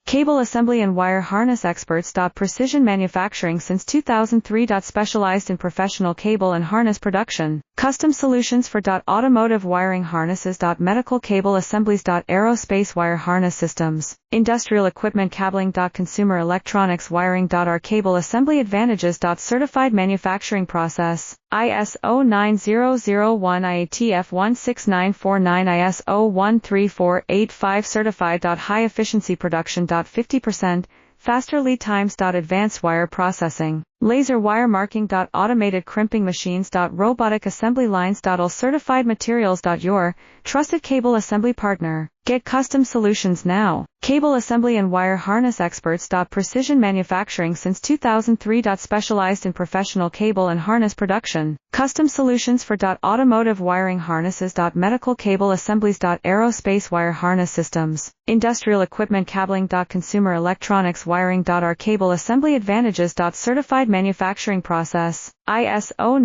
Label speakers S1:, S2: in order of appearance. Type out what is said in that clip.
S1: Cable assembly and wire harness experts. Precision manufacturing since 2003. Specialized in professional cable and harness production. Custom solutions for automotive wiring harnesses. Medical cable assemblies. Aerospace wire harness systems. Industrial equipment cabling. Consumer electronics wiring. Our cable assembly advantages. Certified manufacturing process. ISO 9001 IATF 16949 ISO 13485 certified. High efficiency production. 50% faster lead times. Advanced wire processing. Laser wire marking. Automated crimping machines. Robotic assembly lines. All certified materials. Your trusted cable assembly partner. Get custom solutions now. Cable assembly and wire harness experts. Precision manufacturing since 2003. Specialized in professional cable and harness production. Custom solutions for automotive wiring harnesses. Medical cable assemblies. Aerospace wire harness systems. Industrial equipment cabling. Consumer electronics wiring. Our cable assembly advantages. Certified manufacturing process. ISO